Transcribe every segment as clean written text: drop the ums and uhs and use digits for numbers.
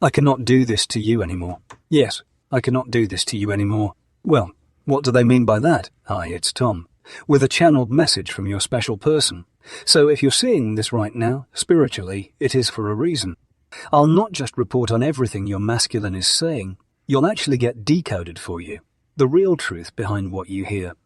I cannot do this to you anymore. Yes, I cannot do this to you anymore. Well, what do they mean by that? Hi, it's Tom, with a channeled message from your special person. So if you're seeing this right now, spiritually, it is for a reason. I'll not just report on everything your masculine is saying, you'll actually get decoded for you, the real truth behind what you hear.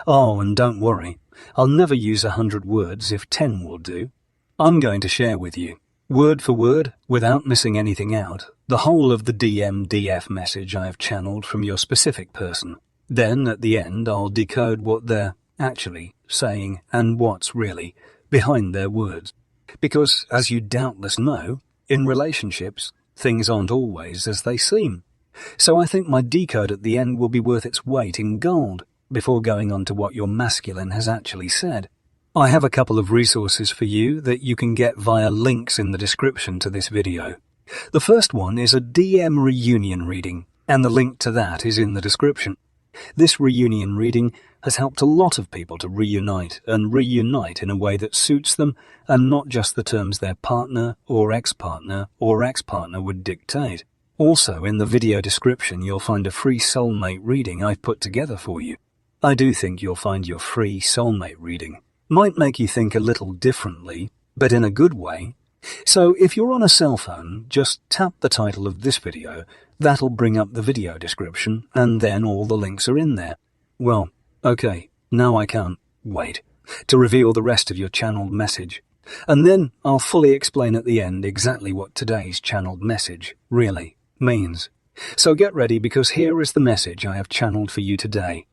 Oh, and don't worry, I'll never use 100 words if 10 will do. I'm going to share with you, word for word, without missing anything out, the whole of the DMDF message I have channeled from your specific person. Then, at the end, I'll decode what they're actually saying and what's really behind their words. Because, as you doubtless know, in relationships, things aren't always as they seem. So I think my decode at the end will be worth its weight in gold before going on to what your masculine has actually said. I have a couple of resources for you that you can get via links in the description to this video. The first one is a DM reunion reading, and the link to that is in the description. This reunion reading has helped a lot of people to reunite in a way that suits them and not just the terms their partner or ex-partner would dictate. Also, in the video description, you'll find a free soulmate reading I've put together for you. I do think you'll find your free soulmate reading might make you think a little differently, but in a good way. So if you're on a cell phone, just tap the title of this video. That'll bring up the video description, and then all the links are in there. Well, okay, now I can't wait to reveal the rest of your channeled message. And then I'll fully explain at the end exactly what today's channeled message really means. So get ready, because here is the message I have channeled for you today.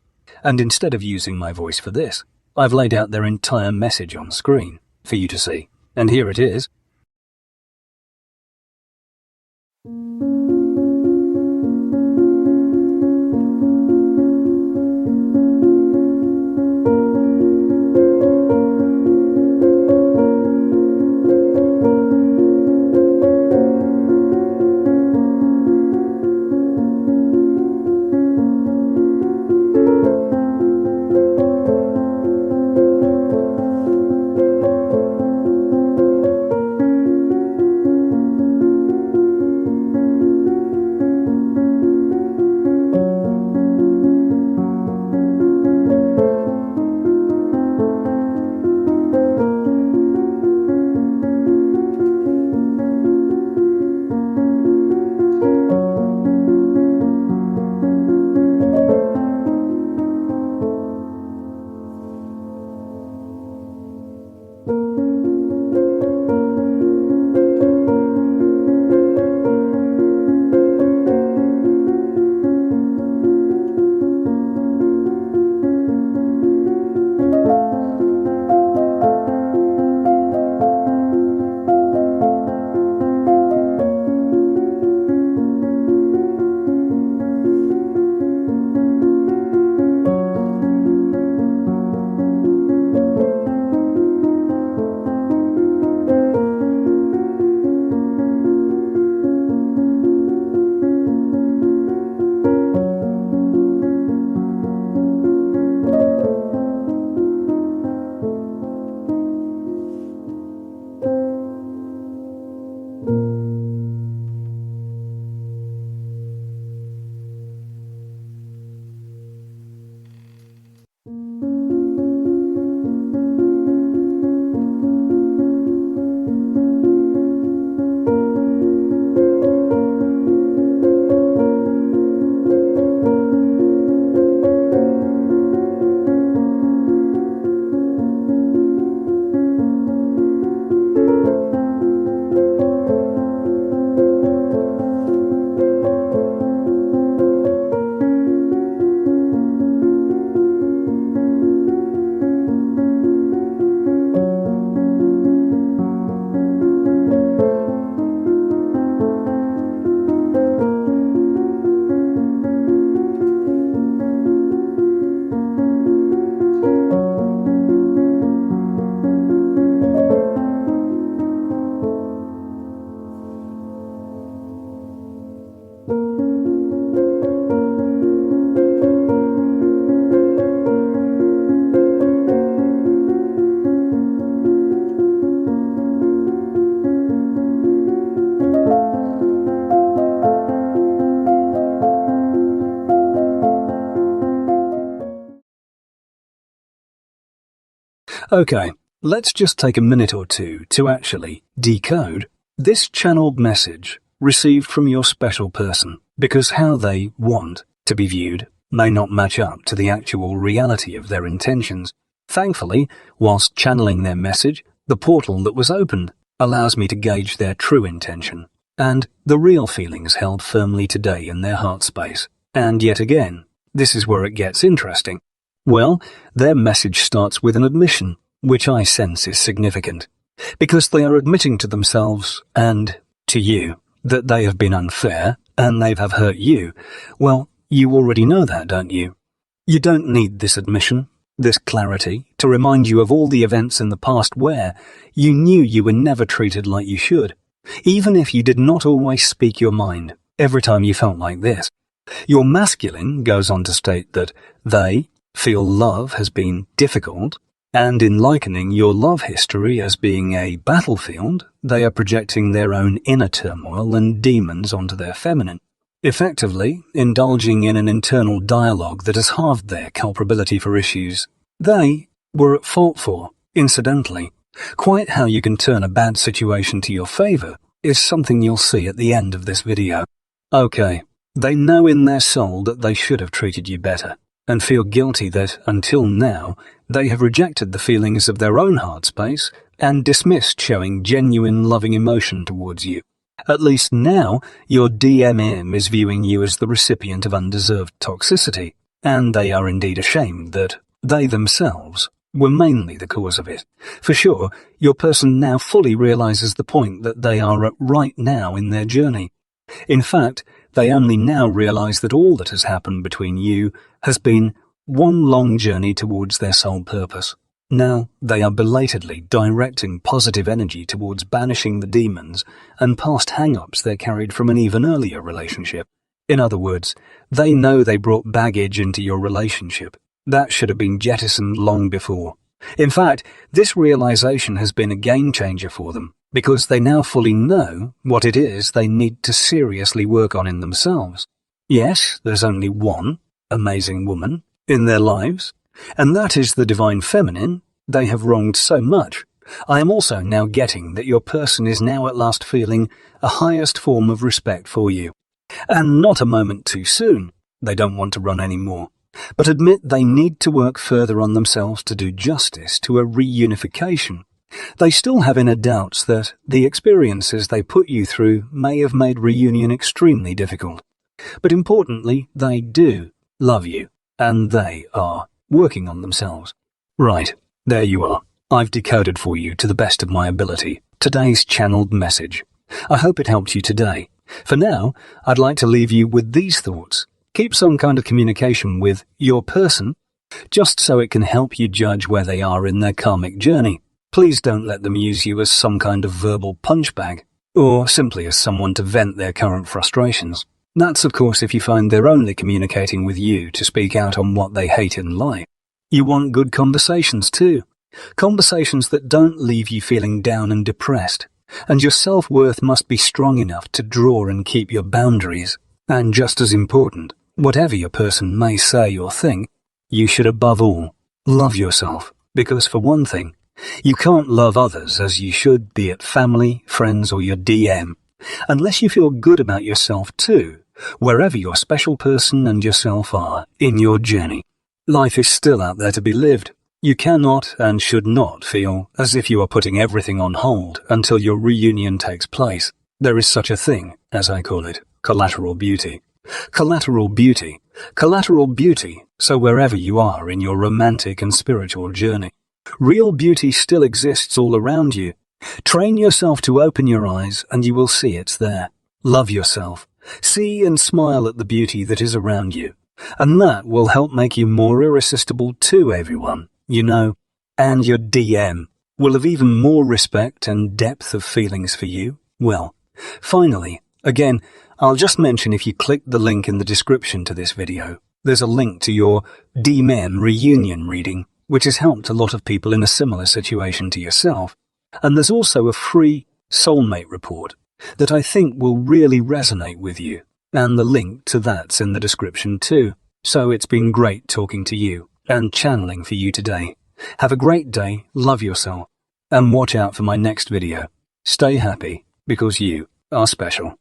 And instead of using my voice for this, I've laid out their entire message on screen for you to see. And here it is. Okay, let's just take a minute or two to actually decode this channeled message received from your special person, because how they want to be viewed may not match up to the actual reality of their intentions. Thankfully, whilst channeling their message, the portal that was opened allows me to gauge their true intention and the real feelings held firmly today in their heart space. And yet again, this is where it gets interesting. Well, their message starts with an admission, which I sense is significant, because they are admitting to themselves and to you that they have been unfair and they have hurt you. Well, you already know that, don't you? You don't need this admission, this clarity, to remind you of all the events in the past where you knew you were never treated like you should, even if you did not always speak your mind every time you felt like this. Your masculine goes on to state that they feel love has been difficult, and in likening your love history as being a battlefield, they are projecting their own inner turmoil and demons onto their feminine, effectively indulging in an internal dialogue that has halved their culpability for issues they were at fault for, incidentally. Quite how you can turn a bad situation to your favor is something you'll see at the end of this video. Okay, they know in their soul that they should have treated you better, and feel guilty that, until now, they have rejected the feelings of their own heart space and dismissed showing genuine loving emotion towards you. At least now, your DMM is viewing you as the recipient of undeserved toxicity, and they are indeed ashamed that they themselves were mainly the cause of it. For sure, your person now fully realizes the point that they are at right now in their journey. In fact, they only now realize that all that has happened between you has been one long journey towards their sole purpose. Now they are belatedly directing positive energy towards banishing the demons and past hang-ups they carried from an even earlier relationship. In other words, they know they brought baggage into your relationship that should have been jettisoned long before. In fact, this realization has been a game changer for them, because they now fully know what it is they need to seriously work on in themselves. Yes, there's only one amazing woman in their lives, and that is the divine feminine they have wronged so much. I am also now getting that your person is now at last feeling a highest form of respect for you. And not a moment too soon. They don't want to run anymore, but admit they need to work further on themselves to do justice to a reunification. They still have inner doubts that the experiences they put you through may have made reunion extremely difficult. But importantly, they do love you, and they are working on themselves. Right, there you are. I've decoded for you, to the best of my ability, today's channeled message. I hope it helped you today. For now, I'd like to leave you with these thoughts. Keep some kind of communication with your person, just so it can help you judge where they are in their karmic journey. Please don't let them use you as some kind of verbal punch bag, or simply as someone to vent their current frustrations. That's, of course, if you find they're only communicating with you to speak out on what they hate in life. You want good conversations too. Conversations that don't leave you feeling down and depressed. And your self-worth must be strong enough to draw and keep your boundaries. And just as important, whatever your person may say or think, you should above all love yourself. Because for one thing, you can't love others as you should, be it family, friends or your DM, unless you feel good about yourself too, wherever your special person and yourself are in your journey. Life is still out there to be lived. You cannot and should not feel as if you are putting everything on hold until your reunion takes place. There is such a thing, as I call it, collateral beauty. Collateral beauty. Collateral beauty, so wherever you are in your romantic and spiritual journey, real beauty still exists all around you. Train yourself to open your eyes and you will see it's there. Love yourself. See and smile at the beauty that is around you. And that will help make you more irresistible to everyone, you know. And your DM will have even more respect and depth of feelings for you. Well, finally, again, I'll just mention if you click the link in the description to this video, there's a link to your DMM reunion reading, which has helped a lot of people in a similar situation to yourself. And there's also a free soulmate report that I think will really resonate with you. And the link to that's in the description too. So it's been great talking to you and channeling for you today. Have a great day, love yourself, and watch out for my next video. Stay happy, because you are special.